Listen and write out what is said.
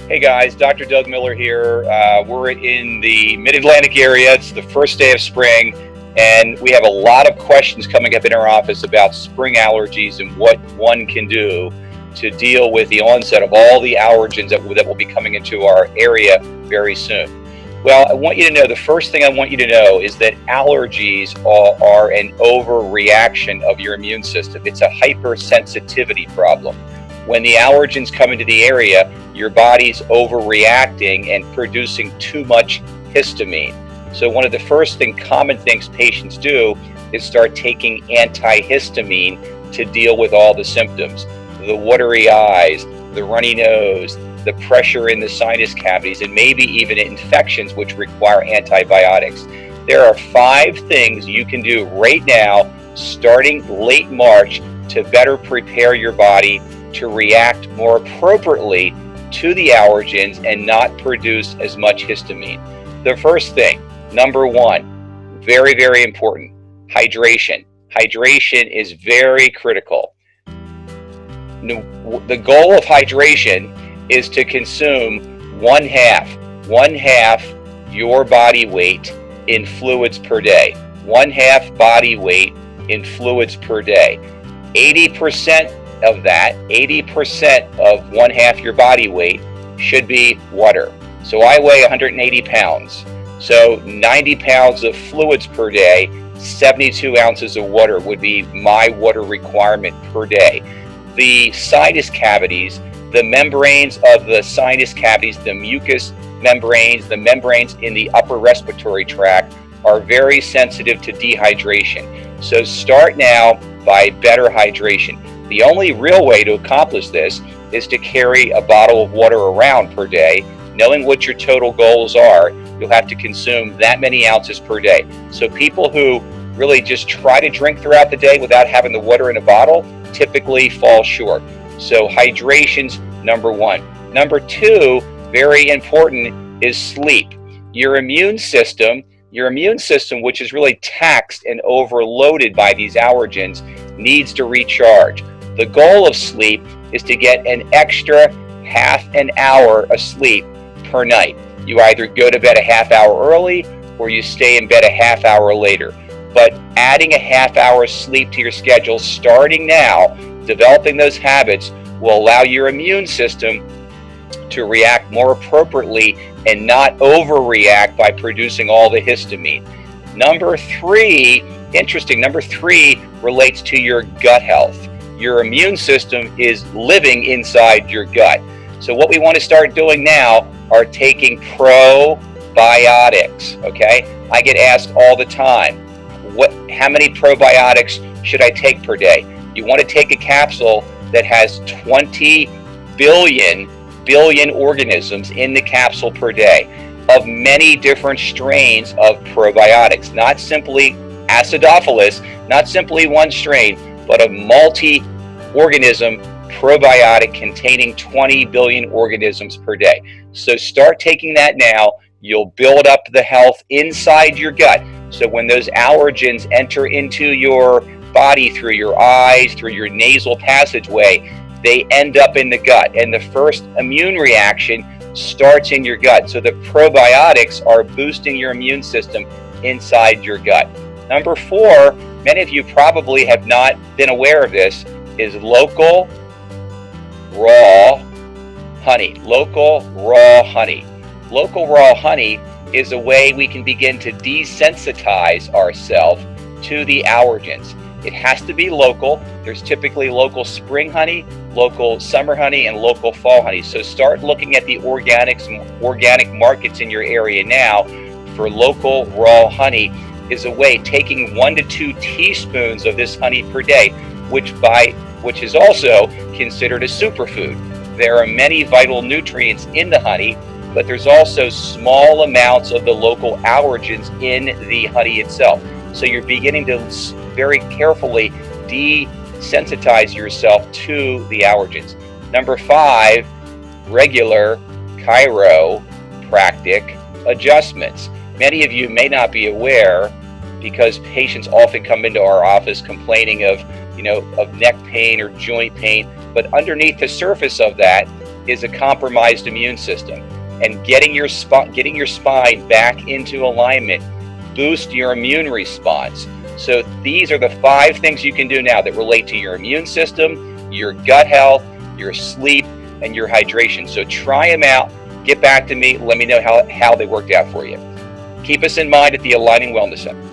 Hey guys, Dr. Doug Miller here. We're in the Mid-Atlantic area. It's the first day of spring, and we have a lot of questions coming up in our office about spring allergies and what one can do to deal with the onset of all the allergens that will be coming into our area very soon. Well, I want you to know, the first thing I want you to know is that allergies are an overreaction of your immune system. It's a hypersensitivity problem. When the allergens come into the area, your body's overreacting and producing too much histamine. So one of the first common things patients do is start taking antihistamine to deal with all the symptoms. The watery eyes, the runny nose, the pressure in the sinus cavities, and maybe even infections which require antibiotics. There are 5 things you can do right now, starting late March, to better prepare your body to react more appropriately to the allergens and not produce as much histamine. The first thing, number 1, very, very important, hydration. Hydration is very critical. The goal of hydration is to consume one half your body weight in fluids per day. 1/2 body weight in fluids per day. 80% of that, 80% of 1/2 your body weight should be water. So I weigh 180 pounds. So 90 pounds of fluids per day, 72 ounces of water would be my water requirement per day. The sinus cavities, the membranes of the sinus cavities, the mucous membranes, the membranes in the upper respiratory tract are very sensitive to dehydration. So start now by better hydration. The only real way to accomplish this is to carry a bottle of water around per day. Knowing what your total goals are, you'll have to consume that many ounces per day. So people who really just try to drink throughout the day without having the water in a bottle typically fall short. So hydration's number 1. Number 2, very important, is sleep. Your immune system, which is really taxed and overloaded by these allergens, needs to recharge. The goal of sleep is to get an extra half an hour of sleep per night. You either go to bed a half hour early or you stay in bed a half hour later. But adding a half hour sleep to your schedule starting now, developing those habits, will allow your immune system to react more appropriately and not overreact by producing all the histamine. Number 3 relates to your gut health. Your immune system is living inside your gut. So what we want to start doing now are taking probiotics, okay? I get asked all the time, how many probiotics should I take per day? You want to take a capsule that has 20 billion organisms in the capsule per day of many different strains of probiotics, not simply acidophilus, not simply one strain, but a multi-organism probiotic containing 20 billion organisms per day. So start taking that now. You'll build up the health inside your gut. So when those allergens enter into your body through your eyes, through your nasal passageway, they end up in the gut. And the first immune reaction starts in your gut. So the probiotics are boosting your immune system inside your gut. Number 4, many of you probably have not been aware of this, is local raw honey. Local raw honey. Local raw honey is a way we can begin to desensitize ourselves to the allergens. It has to be local. There's typically local spring honey, local summer honey, and local fall honey. So start looking at the organic markets in your area now for local raw honey. Is a way, taking 1 to 2 teaspoons of this honey per day, which is also considered a superfood. There are many vital nutrients in the honey, but there's also small amounts of the local allergens in the honey itself. So you're beginning to very carefully desensitize yourself to the allergens. Number 5, regular chiropractic adjustments. Many of you may not be aware, because patients often come into our office complaining of neck pain or joint pain, but underneath the surface of that is a compromised immune system. And getting your spine back into alignment boosts your immune response. So these are the 5 things you can do now that relate to your immune system, your gut health, your sleep, and your hydration. So try them out. Get back to me. Let me know how they worked out for you. Keep us in mind at the Aligning Wellness Center.